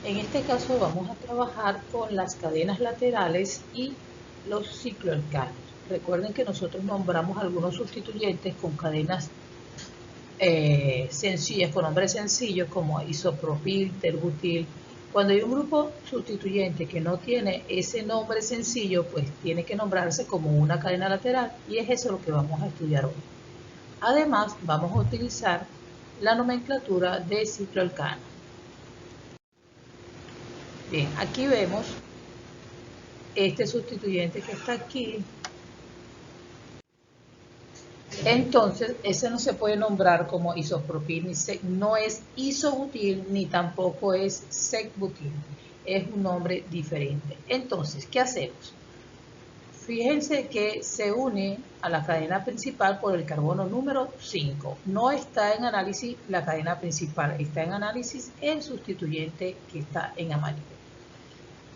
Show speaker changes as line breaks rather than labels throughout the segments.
En este caso vamos a trabajar con las cadenas laterales y los cicloalcanos. Recuerden que nosotros nombramos algunos sustituyentes con cadenas sencillas, con nombres sencillos como isopropil, terbutil. Cuando hay un grupo sustituyente que no tiene ese nombre sencillo, pues tiene que nombrarse como una cadena lateral y es eso lo que vamos a estudiar hoy. Además, vamos a utilizar la nomenclatura de cicloalcano. Bien, aquí vemos este sustituyente que está aquí. Entonces, ese no se puede nombrar como isopropil, no es isobutil ni tampoco es secbutil, es un nombre diferente. Entonces, ¿qué hacemos? Fíjense que se une a la cadena principal por el carbono número 5. No está en análisis la cadena principal, está en análisis el sustituyente que está en amarillo.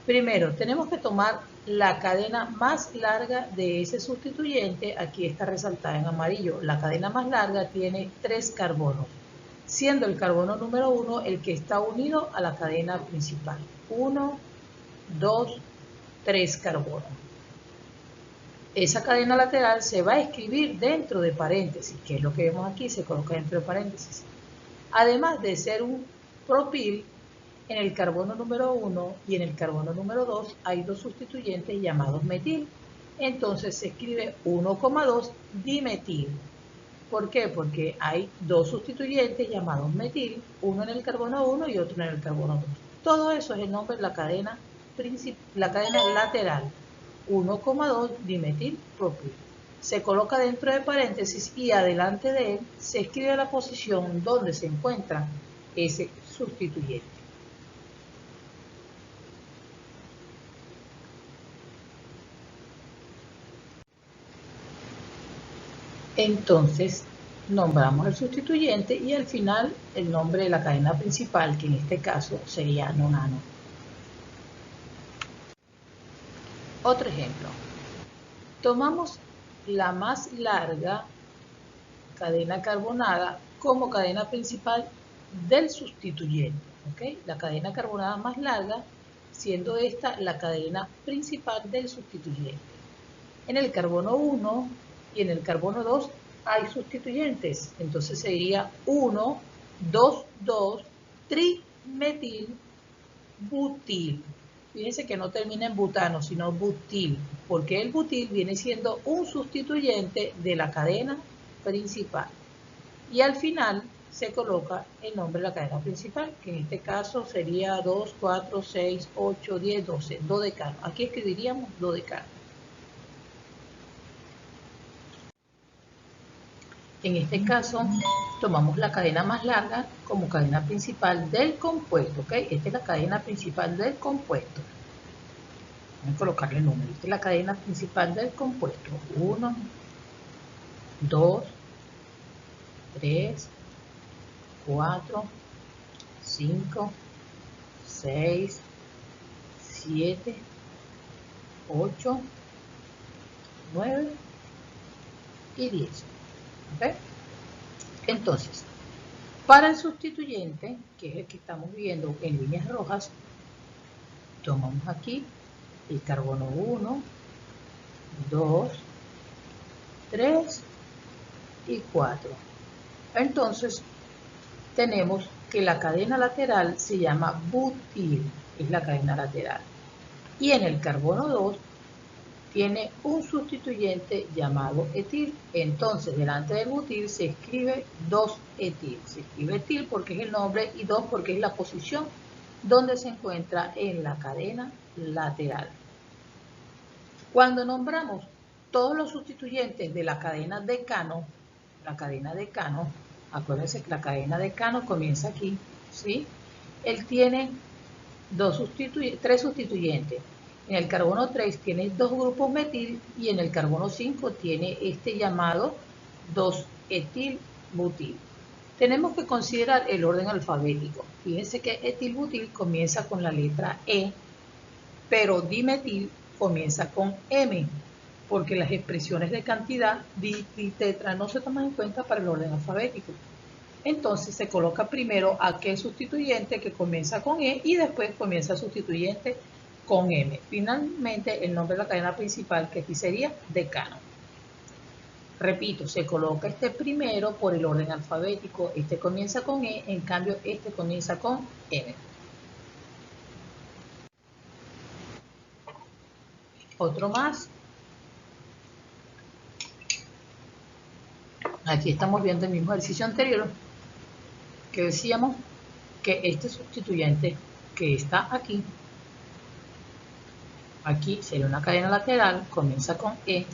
Primero, tenemos que tomar la cadena más larga de ese sustituyente. Aquí está resaltada en amarillo. La cadena más larga tiene 3 carbonos, siendo el carbono número 1 el que está unido a la cadena principal. 1, 2, 3 carbonos. Esa cadena lateral se va a escribir dentro de paréntesis, que es lo que vemos aquí, se coloca dentro de paréntesis. Además de ser un propil, en el carbono número 1 y en el carbono número 2 hay dos sustituyentes llamados metil. Entonces se escribe 1,2 dimetil. ¿Por qué? Porque hay dos sustituyentes llamados metil, uno en el carbono 1 y otro en el carbono 2. Todo eso es el nombre de la cadena lateral, 1,2 dimetil propil. Se coloca dentro de paréntesis y adelante de él se escribe la posición donde se encuentra ese sustituyente. Entonces nombramos el sustituyente y al final el nombre de la cadena principal, que en este caso sería nonano. Otro ejemplo. Tomamos la más larga cadena carbonada como cadena principal del sustituyente. ¿Okay? La cadena carbonada más larga, siendo esta la cadena principal del sustituyente. En el carbono 1 y en el carbono 2 hay sustituyentes. Entonces sería 1, 2, 2, trimetil, butil. Fíjense que no termina en butano, sino butil, porque el butil viene siendo un sustituyente de la cadena principal. Y al final se coloca el nombre de la cadena principal, que en este caso sería 2, 4, 6, 8, 10, 12, dodecano. Aquí escribiríamos dodecano. En este caso, tomamos la cadena más larga como cadena principal del compuesto, ¿ok? Esta es la cadena principal del compuesto. Vamos a colocarle el número. Esta es la cadena principal del compuesto. 1, 2, 3, 4, 5, 6, 7, 8, 9 y 10. ¿Okay? Entonces, para el sustituyente, que es el que estamos viendo en líneas rojas, tomamos aquí el carbono 1, 2, 3 y 4. Entonces, tenemos que la cadena lateral se llama butil, es la cadena lateral. Y en el carbono 2 tiene un sustituyente llamado etil. Entonces, delante del butil se escribe 2-etil. Se escribe etil porque es el nombre y 2 porque es la posición donde se encuentra en la cadena lateral. Cuando nombramos todos los sustituyentes de la cadena decano, acuérdense que la cadena decano comienza aquí, ¿sí? Él tiene tres sustituyentes. En el carbono 3 tiene dos grupos metil y en el carbono 5 tiene este llamado 2-etilbutil. Tenemos que considerar el orden alfabético. Fíjense que etilbutil comienza con la letra E, pero dimetil comienza con M, porque las expresiones de cantidad di, tetra no se toman en cuenta para el orden alfabético. entonces se coloca primero aquel sustituyente que comienza con E y después comienza el sustituyente con M. Finalmente, el nombre de la cadena principal, que aquí sería decano. Repito, se coloca este primero por el orden alfabético. Este comienza con E, en cambio este comienza con M. Otro más. Aquí estamos viendo el mismo ejercicio anterior, que decíamos que este sustituyente que está aquí sería una cadena lateral, comienza con E,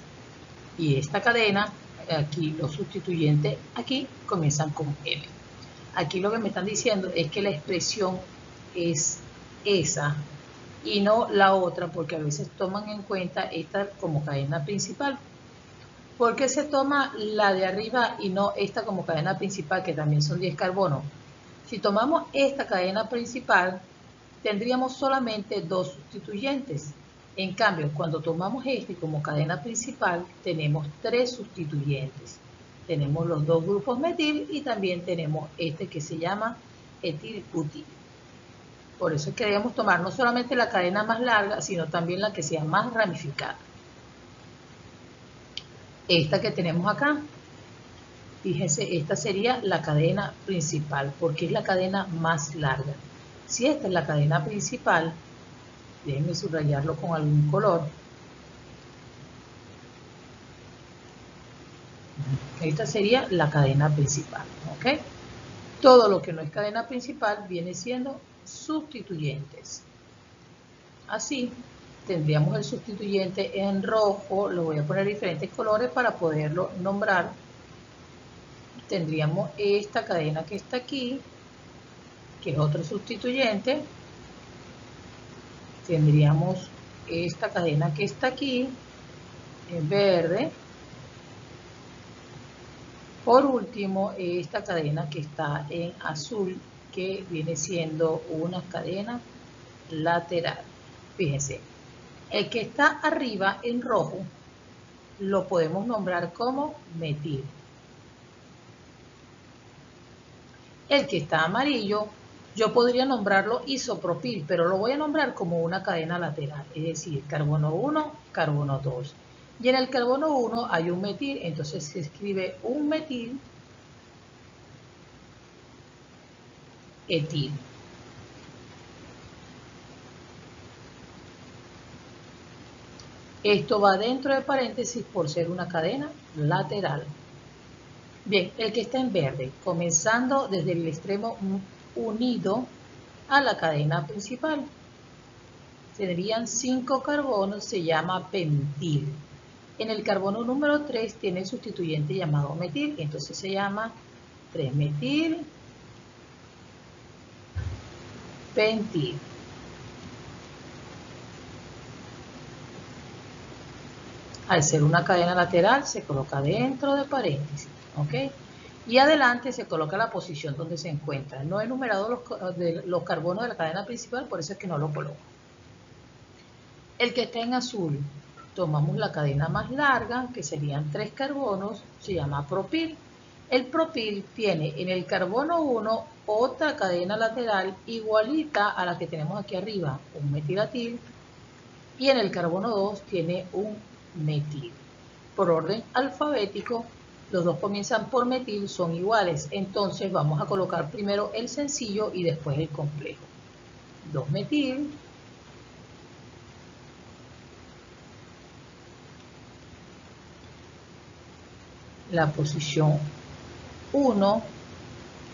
y esta cadena, aquí los sustituyentes aquí comienzan con M. Aquí lo que me están diciendo es que la expresión es esa y no la otra, porque a veces toman en cuenta esta como cadena principal. ¿Por qué se toma la de arriba y no esta como cadena principal, que también son 10 carbonos? Si tomamos esta cadena principal, tendríamos solamente 2 sustituyentes. En cambio, cuando tomamos este como cadena principal, tenemos 3 sustituyentes. Tenemos los 2 grupos metil y también tenemos este que se llama etilbutil. Por eso es que debemos tomar no solamente la cadena más larga, sino también la que sea más ramificada. Esta que tenemos acá, fíjense, esta sería la cadena principal, porque es la cadena más larga. Si esta es la cadena principal, déjenme subrayarlo con algún color. Esta sería la cadena principal, ¿ok? Todo lo que no es cadena principal viene siendo sustituyentes. Así, tendríamos el sustituyente en rojo, lo voy a poner diferentes colores para poderlo nombrar. Tendríamos esta cadena que está aquí, que es otro sustituyente. Tendríamos esta cadena que está aquí, en verde. Por último, esta cadena que está en azul, que viene siendo una cadena lateral. Fíjense, el que está arriba en rojo lo podemos nombrar como metil. El que está amarillo, yo podría nombrarlo isopropil, pero lo voy a nombrar como una cadena lateral, es decir, carbono 1, carbono 2. Y en el carbono 1 hay un metil, entonces se escribe un metil etil. Esto va dentro de paréntesis por ser una cadena lateral. Bien, el que está en verde, comenzando desde el extremo unido a la cadena principal. Serían 5 carbonos, se llama pentil. En el carbono número 3 tiene el sustituyente llamado metil, entonces se llama 3-metil pentil. Al ser una cadena lateral se coloca dentro de paréntesis, ¿ok? Y adelante se coloca la posición donde se encuentra. No he enumerado los carbonos de la cadena principal, por eso es que no lo coloco. El que está en azul, tomamos la cadena más larga, que serían 3 carbonos, se llama propil. El propil tiene en el carbono 1 otra cadena lateral igualita a la que tenemos aquí arriba, un metilatil, y en el carbono 2 tiene un metil. Por orden alfabético, los dos comienzan por metil, son iguales, entonces vamos a colocar primero el sencillo y después el complejo. 2-metil, la posición 1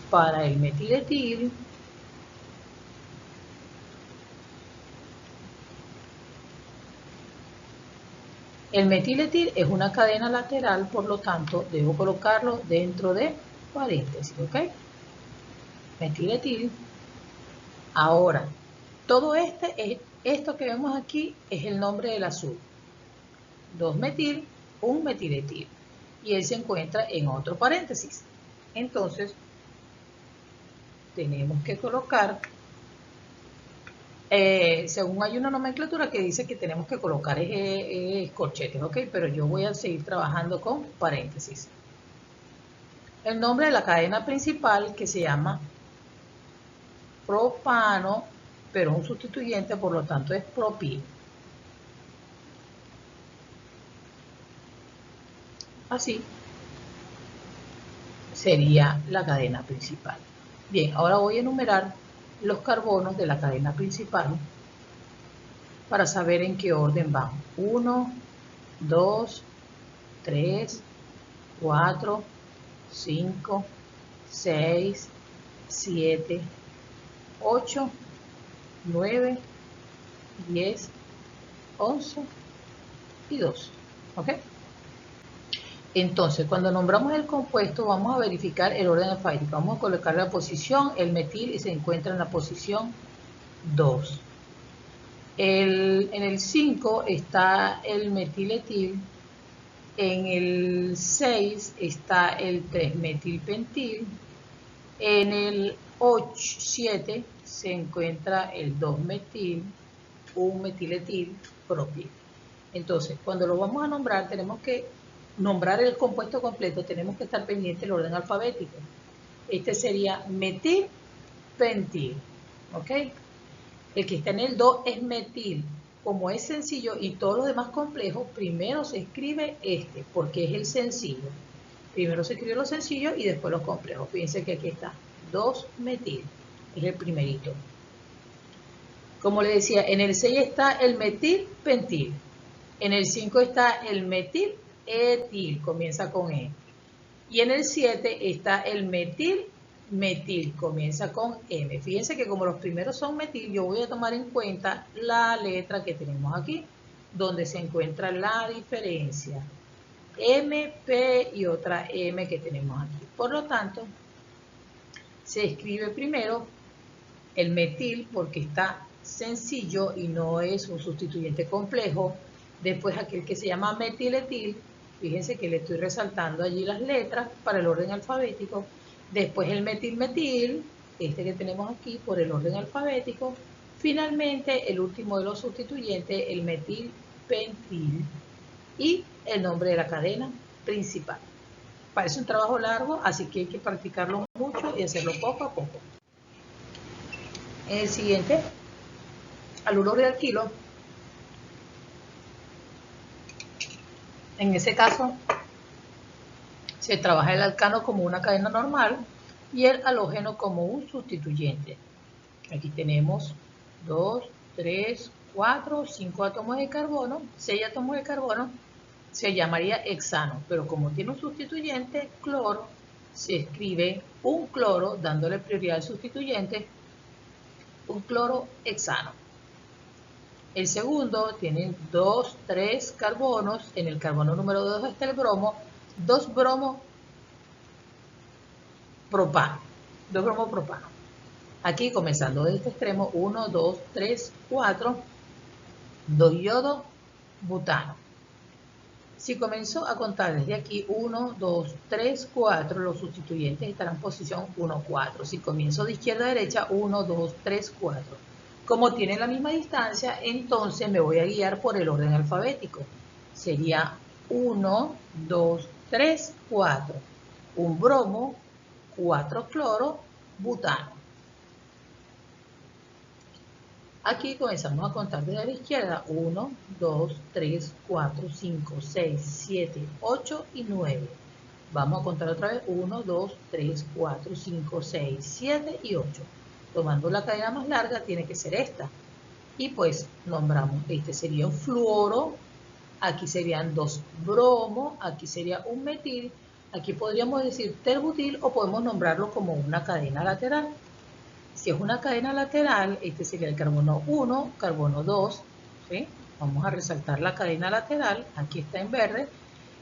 para el metiletil, el metiletil es una cadena lateral, por lo tanto debo colocarlo dentro de paréntesis, ¿ok? Metiletil. Ahora, todo esto que vemos aquí es el nombre del azul. 2-metil, un metiletil. Y él se encuentra en otro paréntesis. Entonces, tenemos que colocar, según hay una nomenclatura que dice que tenemos que colocar corchetes, ¿ok? Pero yo voy a seguir trabajando con paréntesis. el nombre de la cadena principal, que se llama propano, pero un sustituyente, por lo tanto es propil. Así sería la cadena principal. Bien, ahora voy a enumerar los carbonos de la cadena principal para saber en qué orden van. 1, 2, 3, 4, 5, 6, 7, 8, 9, 10, 11 y 12. ¿Ok? Entonces, cuando nombramos el compuesto, vamos a verificar el orden alfabético. Vamos a colocar la posición, el metil, y se encuentra en la posición 2. En el 5 está el metiletil. En el 6 está el 3-metilpentil. En el 7 se encuentra el 2-metil, 1-metiletil propil. Entonces, cuando lo vamos a nombrar, tenemos que nombrar el compuesto completo, tenemos que estar pendiente del orden alfabético. Este sería metilpentil, ¿ok? El que está en el 2 es metil. Como es sencillo y todos los demás complejos, primero se escribe este, porque es el sencillo. Primero se escribe lo sencillo y después los complejos. Fíjense que aquí está 2-metil, es el primerito. Como les decía, en el 6 está el metilpentil. En el 5 está el metiletil, comienza con E. Y en el 7 está el metil, comienza con M. Fíjense que como los primeros son metil, yo voy a tomar en cuenta la letra que tenemos aquí, donde se encuentra la diferencia. M, P y otra M que tenemos aquí. Por lo tanto, se escribe primero el metil porque está sencillo y no es un sustituyente complejo. Después aquel que se llama metiletil, fíjense que le estoy resaltando allí las letras para el orden alfabético. Después el metil-metil, este que tenemos aquí por el orden alfabético. Finalmente el último de los sustituyentes, el metilpentil y el nombre de la cadena principal. Parece un trabajo largo, así que hay que practicarlo mucho y hacerlo poco a poco. En el siguiente, haluro de alquilo. En ese caso, se trabaja el alcano como una cadena normal y el halógeno como un sustituyente. Aquí tenemos 2, 3, 4, 5 átomos de carbono, 6 átomos de carbono, se llamaría hexano, pero como tiene un sustituyente, cloro, se escribe un cloro dándole prioridad al sustituyente, un cloro hexano. El segundo tiene 2, 3 carbonos, en el carbono número 2 está el bromo, 2 bromo propano, 2 bromo propano. Aquí comenzando desde este extremo, 1, 2, 3, 4, 2 yodo butano. Si comenzó a contar desde aquí 1, 2, 3, 4, los sustituyentes estarán en posición 1, 4. Si comienzo de izquierda a derecha, 1, 2, 3, 4. Como tienen la misma distancia, entonces me voy a guiar por el orden alfabético. Sería 1, 2, 3, 4. Un bromo, 4 cloro, butano. Aquí comenzamos a contar desde la izquierda. 1, 2, 3, 4, 5, 6, 7, 8 y 9. Vamos a contar otra vez. 1, 2, 3, 4, 5, 6, 7 y 8. Tomando la cadena más larga tiene que ser esta. Y pues nombramos, este sería un fluoro, aquí serían 2 bromo, aquí sería un metil, aquí podríamos decir terbutil o podemos nombrarlo como una cadena lateral. Si es una cadena lateral, este sería el carbono 1, carbono 2, ¿sí? Vamos a resaltar la cadena lateral, aquí está en verde,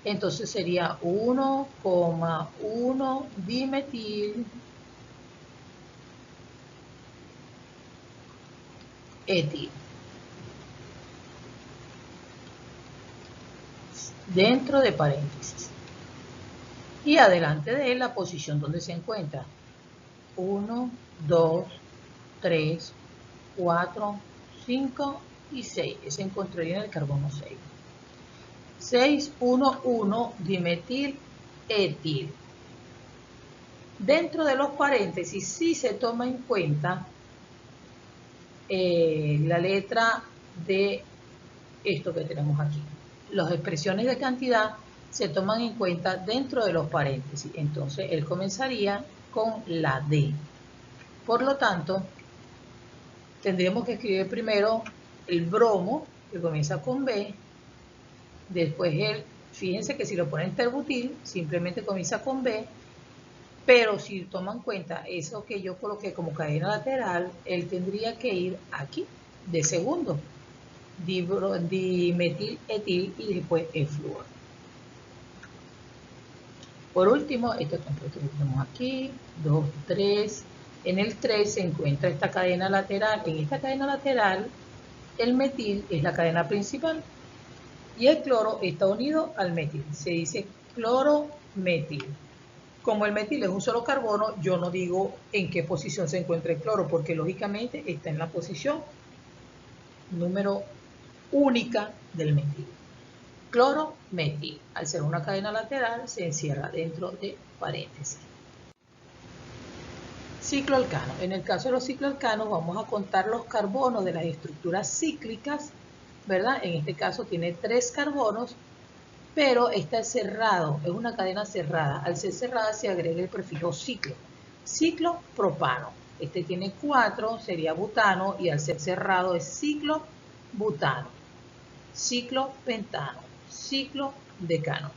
entonces sería 1,1 dimetil etil. Dentro de paréntesis. Y adelante de él la posición donde se encuentra. 1, 2, 3, 4, 5 y 6. Se encontraría en el carbono 6. 6, 1, 1 dimetil etil. Dentro de los paréntesis sí se toma en cuenta la letra de esto que tenemos aquí. Las expresiones de cantidad se toman en cuenta dentro de los paréntesis. Entonces, él comenzaría con la D. Por lo tanto, tendríamos que escribir primero el bromo, que comienza con B. Después fíjense que si lo ponen terbutil, simplemente comienza con B. Pero si toman en cuenta eso que yo coloqué como cadena lateral, él tendría que ir aquí, de segundo. Dimetil etil y después el flúor. Por último, este compuesto que tenemos aquí, 2, 3. En el 3 se encuentra esta cadena lateral. En esta cadena lateral, el metil es la cadena principal y el cloro está unido al metil. Se dice clorometil. Como el metil es un solo carbono, yo no digo en qué posición se encuentra el cloro, porque lógicamente está en la posición número única del metil. Clorometil, al ser una cadena lateral, se encierra dentro de paréntesis. Cicloalcano. En el caso de los cicloalcanos vamos a contar los carbonos de las estructuras cíclicas, ¿verdad? En este caso tiene 3 carbonos, pero está cerrado, es una cadena cerrada. Al ser cerrada se agrega el prefijo ciclo. Ciclopropano. Este tiene 4, sería butano, y al ser cerrado es ciclobutano. Ciclopentano. Ciclodecano.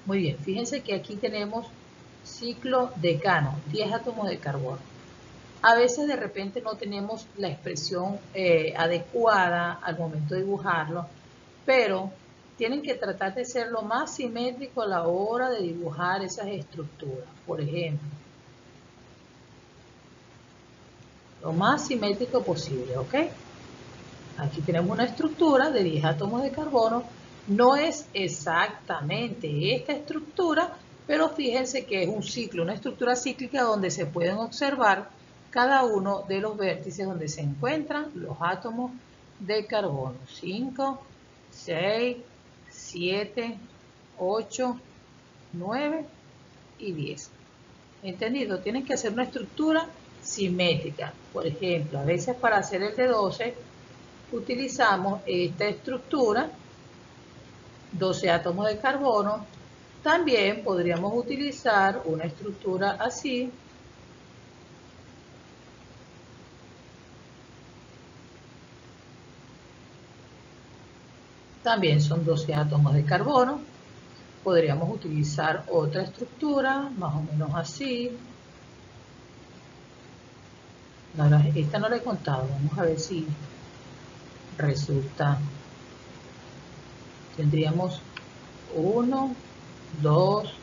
Muy bien, fíjense que aquí tenemos ciclodecano, 10 átomos de carbono. A veces de repente no tenemos la expresión adecuada al momento de dibujarlo, pero tienen que tratar de ser lo más simétrico a la hora de dibujar esas estructuras. Por ejemplo, lo más simétrico posible, ¿ok? Aquí tenemos una estructura de 10 átomos de carbono. No es exactamente esta estructura, pero fíjense que es un ciclo, una estructura cíclica donde se pueden observar cada uno de los vértices donde se encuentran los átomos de carbono. 5, 6, 7, 8, 9 y 10. ¿Entendido? Tienen que hacer una estructura simétrica. Por ejemplo, a veces para hacer el de 12 utilizamos esta estructura, 12 átomos de carbono. También podríamos utilizar una estructura así, también son 12 átomos de carbono. Podríamos utilizar otra estructura, más o menos así. No, esta no la he contado, vamos a ver si resulta. Tendríamos 1, 2,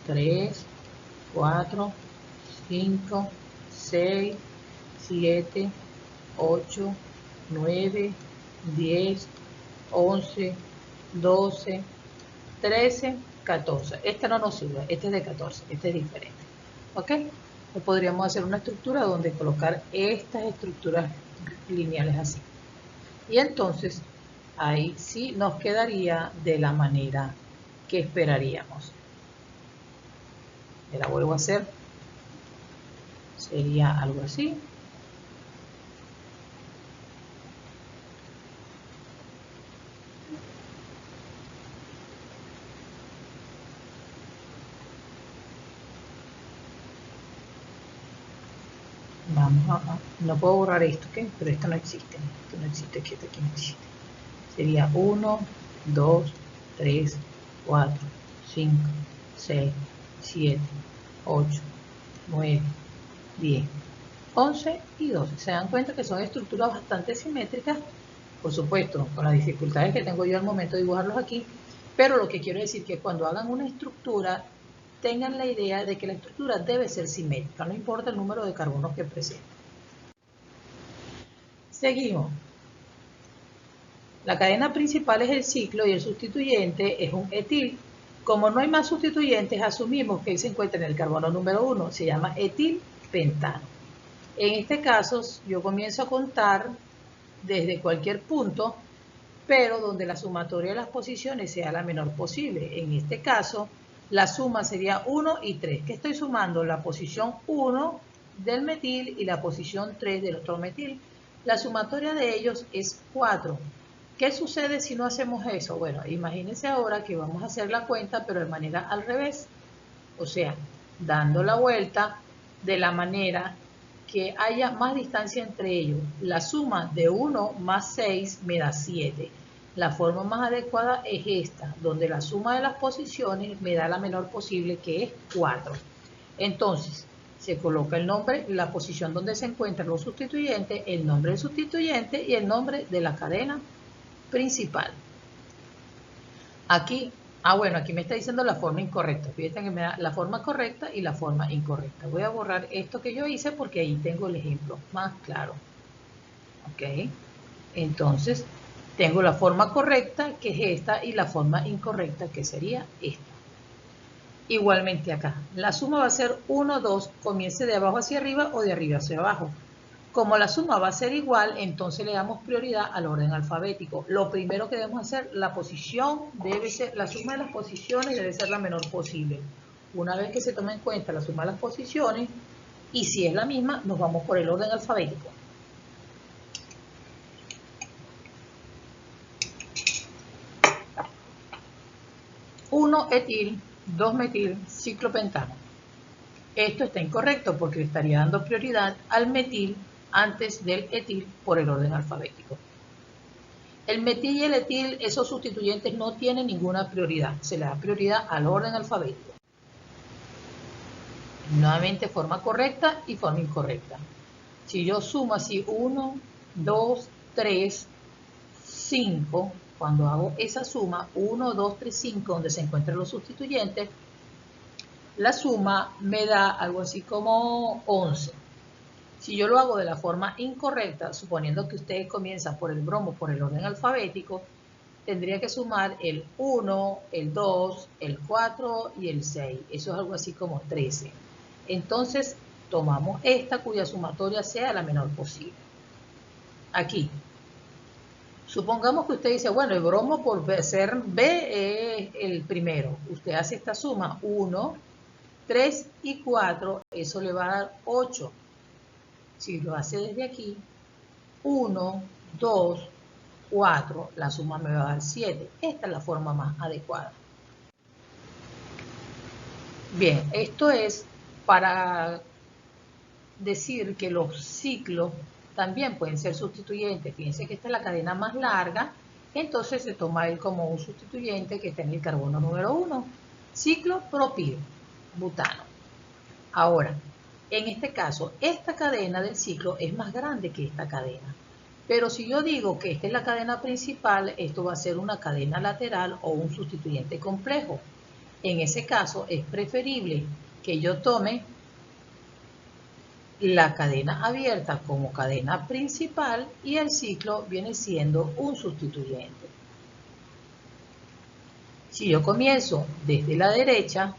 3, 4, 5, 6, 7, 8, 9, 10, 11, 12, 13, 14. Esta no nos sirve, este es de 14, este es diferente. ¿Ok? Podríamos hacer una estructura donde colocar estas estructuras lineales así. Y entonces, ahí sí nos quedaría de la manera que esperaríamos. Me la vuelvo a hacer. Sería algo así. No puedo borrar esto, ¿ok? Pero esto no existe. Esto no existe, aquí no existe. Sería 1, 2, 3, 4, 5, 6, 7, 8, 9, 10, 11 y 12. Se dan cuenta que son estructuras bastante simétricas, por supuesto, con las dificultades que tengo yo al momento de dibujarlos aquí, pero lo que quiero decir es que cuando hagan una estructura, tengan la idea de que la estructura debe ser simétrica, no importa el número de carbonos que presente. Seguimos. La cadena principal es el ciclo y el sustituyente es un etil. Como no hay más sustituyentes, asumimos que él se encuentra en el carbono número 1, se llama etilpentano. En este caso, yo comienzo a contar desde cualquier punto, pero donde la sumatoria de las posiciones sea la menor posible. En este caso, La suma sería 1 y 3. ¿Qué estoy sumando? La posición 1 del metil y la posición 3 del otro metil. La sumatoria de ellos es 4. ¿Qué sucede si no hacemos eso? Bueno, imagínense ahora que vamos a hacer la cuenta, pero de manera al revés. O sea, dando la vuelta de la manera que haya más distancia entre ellos. La suma de 1 más 6 me da 7. La forma más adecuada es esta, donde la suma de las posiciones me da la menor posible, que es 4. Entonces, se coloca el nombre, la posición donde se encuentran los sustituyentes, el nombre del sustituyente y el nombre de la cadena principal. Aquí, bueno, aquí me está diciendo la forma incorrecta. Fíjense que me da la forma correcta y la forma incorrecta. Voy a borrar esto que yo hice porque ahí tengo el ejemplo más claro. Ok, entonces tengo la forma correcta, que es esta, y la forma incorrecta, que sería esta. Igualmente acá, la suma va a ser 1, 2, comience de abajo hacia arriba o de arriba hacia abajo. Como la suma va a ser igual, entonces le damos prioridad al orden alfabético. Lo primero que debemos hacer, la posición debe ser, la suma de las posiciones debe ser la menor posible. Una vez que se toma en cuenta la suma de las posiciones, y si es la misma, nos vamos por el orden alfabético. 1 etil, 2 metil, ciclopentano. Esto está incorrecto porque le estaría dando prioridad al metil antes del etil por el orden alfabético. El metil y el etil, esos sustituyentes no tienen ninguna prioridad. Se le da prioridad al orden alfabético. Nuevamente forma correcta y forma incorrecta. Si yo sumo así 1, 2, 3, 5, cuando hago esa suma, 1, 2, 3, 5, donde se encuentran los sustituyentes, la suma me da algo así como 11. Si yo lo hago de la forma incorrecta, suponiendo que ustedes comienzan por el bromo, por el orden alfabético, tendría que sumar el 1, el 2, el 4 y el 6. Eso es algo así como 13. Entonces, tomamos esta cuya sumatoria sea la menor posible. Aquí. Supongamos que usted dice, bueno, el bromo por ser B es el primero. Usted hace esta suma, 1, 3 y 4, eso le va a dar 8. Si lo hace desde aquí, 1, 2, 4, la suma me va a dar 7. Esta es la forma más adecuada. Bien, esto es para decir que los ciclos también pueden ser sustituyentes. Fíjense que esta es la cadena más larga, entonces se toma él como un sustituyente que está en el carbono número 1, ciclo propil, butano. Ahora, en este caso, esta cadena del ciclo es más grande que esta cadena. Pero si yo digo que esta es la cadena principal, esto va a ser una cadena lateral o un sustituyente complejo. En ese caso, es preferible que yo tome la cadena abierta como cadena principal y el ciclo viene siendo un sustituyente. Si yo comienzo desde la derecha,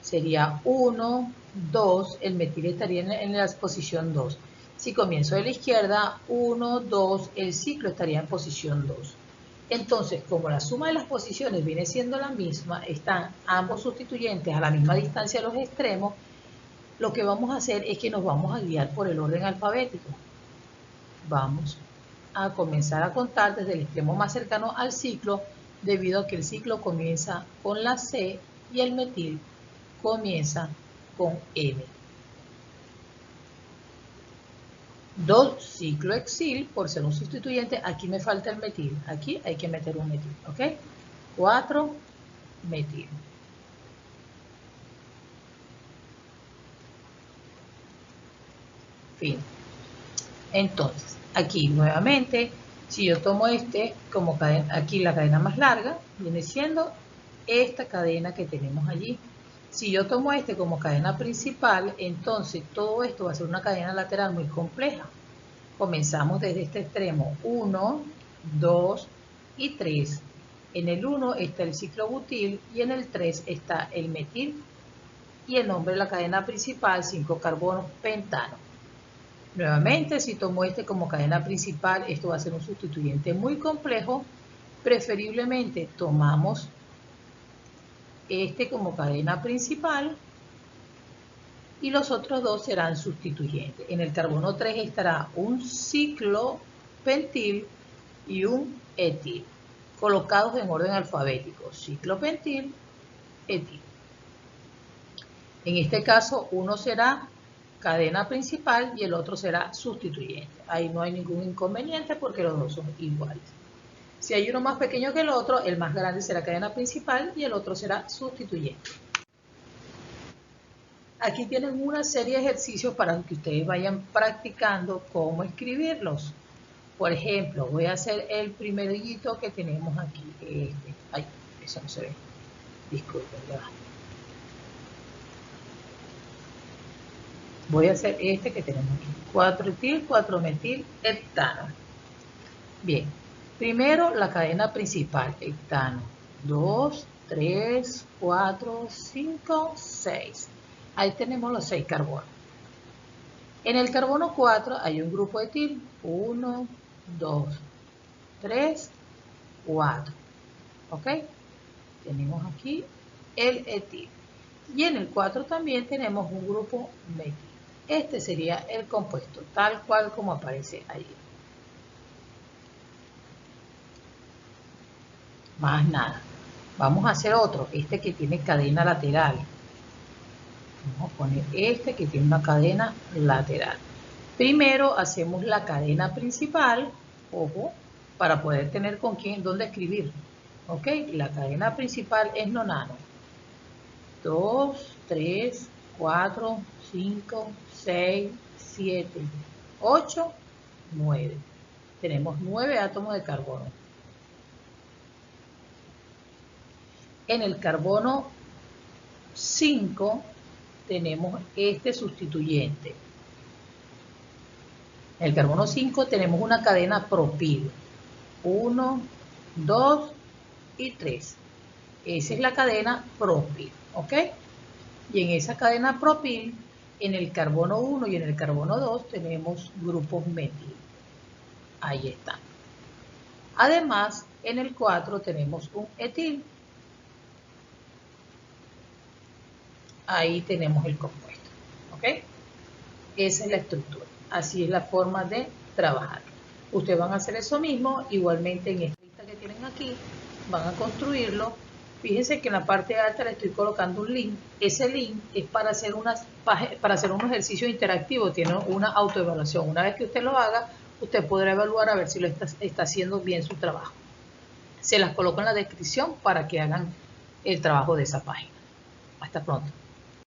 sería 1, 2, el metil estaría en la posición 2. Si comienzo de la izquierda, 1, 2, el ciclo estaría en posición 2. Entonces, como la suma de las posiciones viene siendo la misma, están ambos sustituyentes a la misma distancia a los extremos, lo que vamos a hacer es que nos vamos a guiar por el orden alfabético. Vamos a comenzar a contar desde el extremo más cercano al ciclo, debido a que el ciclo comienza con la C y el metil comienza con M. 2 ciclohexil, por ser un sustituyente, aquí me falta el metil. Aquí hay que meter un metil, ¿ok? 4 metil. Fin. Entonces, aquí nuevamente, si yo tomo este como cadena, aquí la cadena más larga, viene siendo esta cadena que tenemos allí. Si yo tomo este como cadena principal, entonces todo esto va a ser una cadena lateral muy compleja. Comenzamos desde este extremo, 1, 2 y 3. En el 1 está el ciclobutil y en el 3 está el metil y el nombre de la cadena principal, 5 carbonos pentano. Nuevamente, si tomo este como cadena principal, esto va a ser un sustituyente muy complejo. Preferiblemente tomamos este como cadena principal y los otros dos serán sustituyentes. En el carbono 3 estará un ciclopentil y un etil, colocados en orden alfabético, ciclopentil, etil. En este caso, uno será cadena principal y el otro será sustituyente. Ahí no hay ningún inconveniente porque los dos son iguales. Si hay uno más pequeño que el otro, el más grande será cadena principal y el otro será sustituyente. Aquí tienen una serie de ejercicios para que ustedes vayan practicando cómo escribirlos. Por ejemplo, voy a hacer el primer hito que tenemos aquí. Ay, eso no se ve. Disculpen, ya va. Voy a hacer este que tenemos aquí. 4-etil, 4-metil, heptano. Bien, primero la cadena principal, heptano. 2, 3, 4, 5, 6. Ahí tenemos los 6 carbonos. En el carbono 4 hay un grupo etil. 1, 2, 3, 4. ¿Ok? Tenemos aquí el etil. Y en el 4 también tenemos un grupo metil. Este sería el compuesto, tal cual como aparece ahí. Más nada. Vamos a hacer otro, este que tiene cadena lateral. Vamos a poner este que tiene una cadena lateral. Primero hacemos la cadena principal, ojo, para poder tener con quién, dónde escribir. ¿Ok? La cadena principal es nonano. 2, 3, 4, 5, 6, 7, 8, 9. Tenemos 9 átomos de carbono. En el carbono 5 tenemos este sustituyente. En el carbono 5 tenemos una cadena propil. 1, 2 y 3. Esa es la cadena propil, ¿ok? Y en esa cadena propil, en el carbono 1 y en el carbono 2 tenemos grupos metil. Ahí están. Además, en el 4 tenemos un etil. Ahí tenemos el compuesto, ¿ok? Esa es la estructura. Así es la forma de trabajar. Ustedes van a hacer eso mismo, igualmente en esta lista que tienen aquí, van a construirlo. Fíjense que en la parte alta le estoy colocando un link. Ese link es para hacer un ejercicio interactivo, tiene una autoevaluación. Una vez que usted lo haga, usted podrá evaluar a ver si lo está haciendo bien su trabajo. Se las coloco en la descripción para que hagan el trabajo de esa página. Hasta pronto.